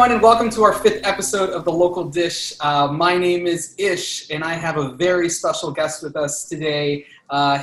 everyone, and welcome to our 5th episode of The Local Dish. My name is Ish, and I have a very special guest with us today.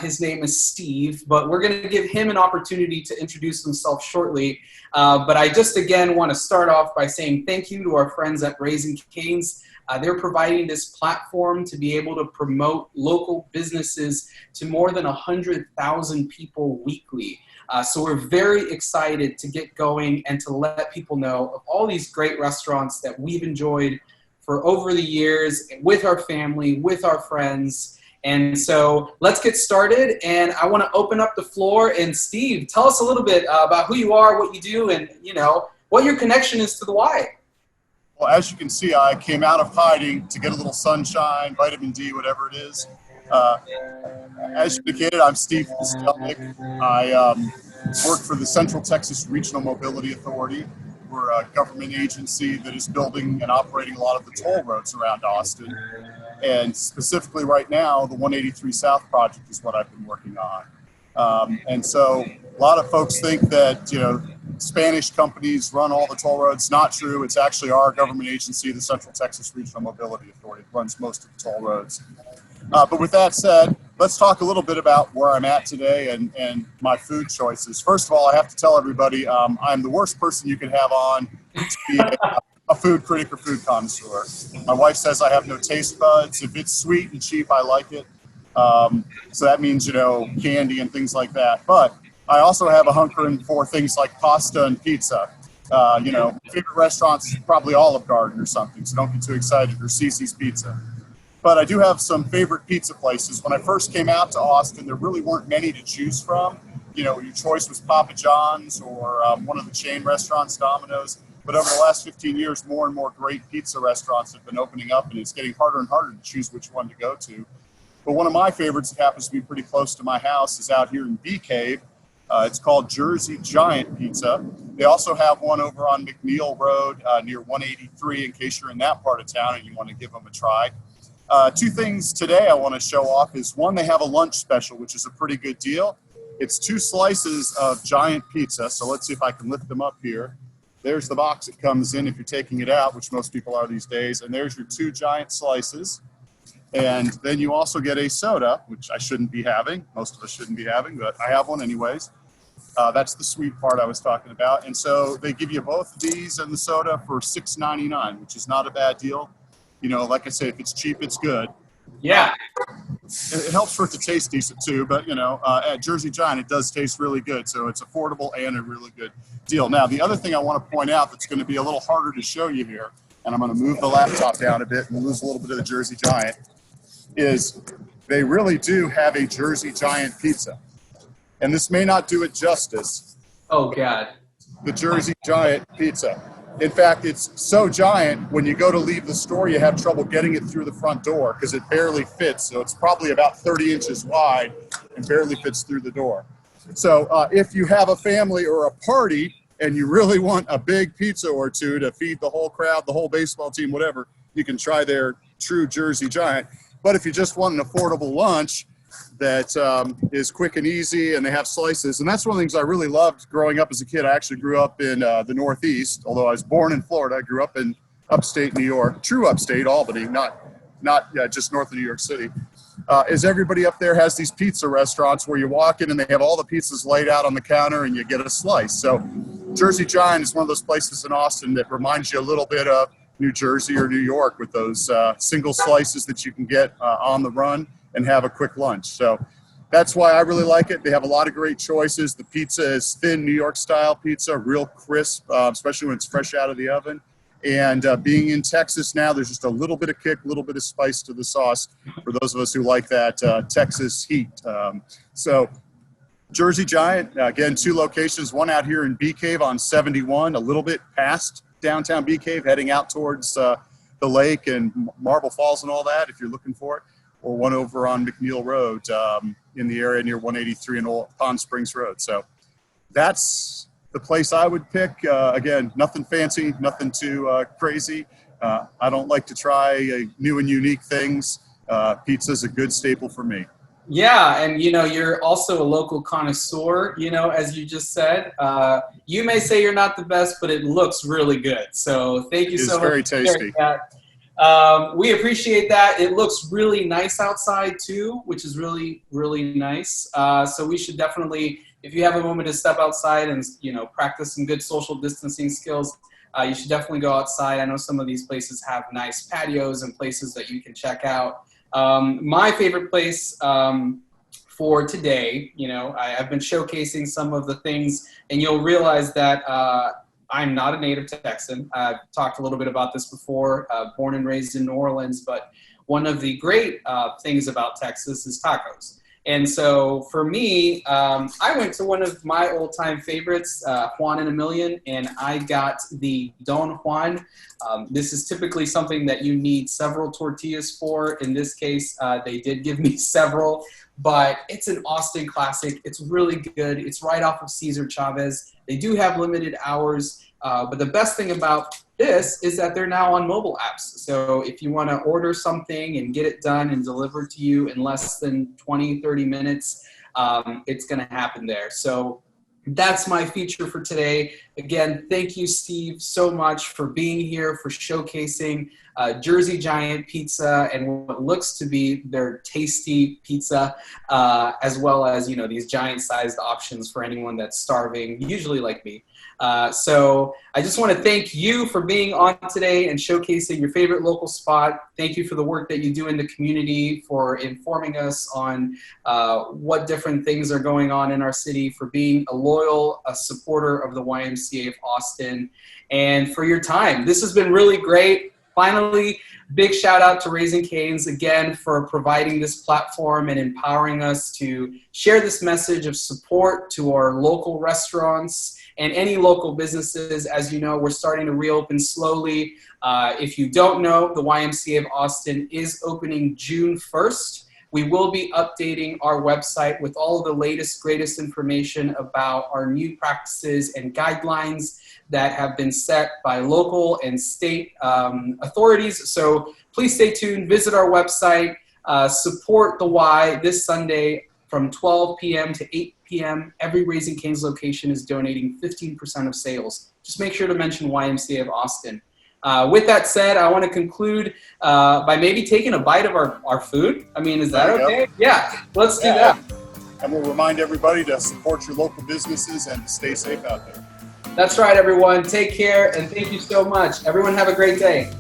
His name is Steve, but we're going to give him an opportunity to introduce himself shortly. But I just, again, want to start off by saying thank you to our friends at Raising Cane's. They're providing this platform to be able to promote local businesses to more than 100,000 people weekly. So we're very excited to get going and to let people know of all these great restaurants that we've enjoyed for over the years with our family, with our friends. And so let's get started. And I want to open up the floor. And Steve, tell us a little bit about who you are, what you do, and what your connection is to the Y. Well, as you can see, I came out of hiding to get a little sunshine, vitamin D, whatever it is. As you indicated, I'm Steve Stelnick. I work for the Central Texas Regional Mobility Authority. We're a government agency that is building and operating a lot of the toll roads around Austin. And specifically right now, the 183 South project is what I've been working on. And so a lot of folks think that, Spanish companies run all the toll roads. Not true. It's actually our government agency, the Central Texas Regional Mobility Authority, that runs most of the toll roads. But with that said, let's talk a little bit about where I'm at today and my food choices. First of all, I have to tell everybody I'm the worst person you could have on to be a food critic or food connoisseur. My wife says I have no taste buds. If it's sweet and cheap, I like it. So that means, candy and things like that. But I also have a hankering for things like pasta and pizza. Favorite restaurants is probably Olive Garden or something, so don't get too excited, or Cece's Pizza. But I do have some favorite pizza places. When I first came out to Austin, there really weren't many to choose from. Your choice was Papa John's or one of the chain restaurants, Domino's. But over the last 15 years, more and more great pizza restaurants have been opening up, and it's getting harder and harder to choose which one to go to. But one of my favorites that happens to be pretty close to my house is out here in Ymca. It's called Jersey Giant Pizza. They also have one over on McNeil Road near 183 in case you're in that part of town and you want to give them a try. Two things today I want to show off is, one, they have a lunch special, which is a pretty good deal. It's 2 slices of giant pizza. So let's see if I can lift them up here. There's the box it comes in if you're taking it out, which most people are these days. And there's your 2 giant slices. And then you also get a soda, which I shouldn't be having. Most of us shouldn't be having, but I have one anyways. That's the sweet part I was talking about. And so they give you both of these and the soda for $6.99, which is not a bad deal. Like I say, if it's cheap, it's good. Yeah. It helps for it to taste decent too, but at Jersey Giant, it does taste really good. So it's affordable and a really good deal. Now, the other thing I want to point out that's going to be a little harder to show you here, and I'm going to move the laptop down a bit and lose a little bit of the Jersey Giant, is they really do have a Jersey Giant pizza. And this may not do it justice. Oh, God. The Jersey Giant pizza. In fact, it's so giant, when you go to leave the store, you have trouble getting it through the front door because it barely fits. So it's probably about 30 inches wide and barely fits through the door. So if you have a family or a party and you really want a big pizza or two to feed the whole crowd, the whole baseball team, whatever, you can try their true Jersey Giant. But if you just want an affordable lunch that is quick and easy, and they have slices. And that's one of the things I really loved growing up as a kid. I actually grew up in the Northeast, although I was born in Florida. I grew up in upstate New York, true upstate, Albany, not just north of New York City. Is everybody up there has these pizza restaurants where you walk in and they have all the pizzas laid out on the counter and you get a slice. So Jersey Giant is one of those places in Austin that reminds you a little bit of New Jersey or New York, with those single slices that you can get on the run and have a quick lunch. So that's why I really like it. They have a lot of great choices. The pizza is thin New York style pizza, real crisp, especially when it's fresh out of the oven. And being in Texas now, there's just a little bit of kick, a little bit of spice to the sauce for those of us who like that Texas heat. So Jersey Giant, again, 2 locations, one out here in Bee Cave on 71, a little bit past downtown Bee Cave, heading out towards the lake and Marble Falls and all that, if you're looking for it, or one over on McNeil Road in the area near 183 and Old Pond Springs Road. So that's the place I would pick. Again, nothing fancy, nothing too crazy. I don't like to try new and unique things. Pizza's a good staple for me. Yeah, and you're also a local connoisseur, as you just said. You may say you're not the best, but it looks really good. So thank you It is so much very for sharing tasty. that. We appreciate that. It looks really nice outside too, which is really, really nice. So we should definitely, if you have a moment to step outside and practice some good social distancing skills, you should definitely go outside. I know some of these places have nice patios and places that you can check out. My favorite place for today, I've been showcasing some of the things, and you'll realize that I'm not a native Texan. I've talked a little bit about this before, born and raised in New Orleans, but one of the great things about Texas is tacos. And so for me, I went to one of my old-time favorites, Juan in a Million, and I got the Don Juan. This is typically something that you need several tortillas for. In this case, they did give me several, but it's an Austin classic. It's really good. It's right off of Cesar Chavez. They do have limited hours, but the best thing about this is that they're now on mobile apps. So if you want to order something and get it done and delivered to you in less than 20, 30 minutes, it's going to happen there. So that's my feature for today. Again, thank you, Steve, so much for being here, for showcasing Jersey Giant Pizza and what looks to be their tasty pizza, as well as these giant-sized options for anyone that's starving, usually like me. So I just want to thank you for being on today and showcasing your favorite local spot. Thank you for the work that you do in the community, for informing us on what different things are going on in our city, for being a loyal supporter of the YMCA of Austin, and for your time. This has been really great. Finally, big shout out to Raising Cane's again for providing this platform and empowering us to share this message of support to our local restaurants and any local businesses. As you know, we're starting to reopen slowly. If you don't know, the YMCA of Austin is opening June 1st. We will be updating our website with all of the latest, greatest information about our new practices and guidelines that have been set by local and state authorities. So please stay tuned, visit our website, support the Y this Sunday from 12 p.m. to 8 p.m. Every Raising Cane's location is donating 15% of sales. Just make sure to mention YMCA of Austin. With that said, I want to conclude by maybe taking a bite of our food. I mean, is that okay? Go. Yeah, let's do that. And we'll remind everybody to support your local businesses and to stay safe out there. That's right, everyone. Take care, and thank you so much. Everyone have a great day.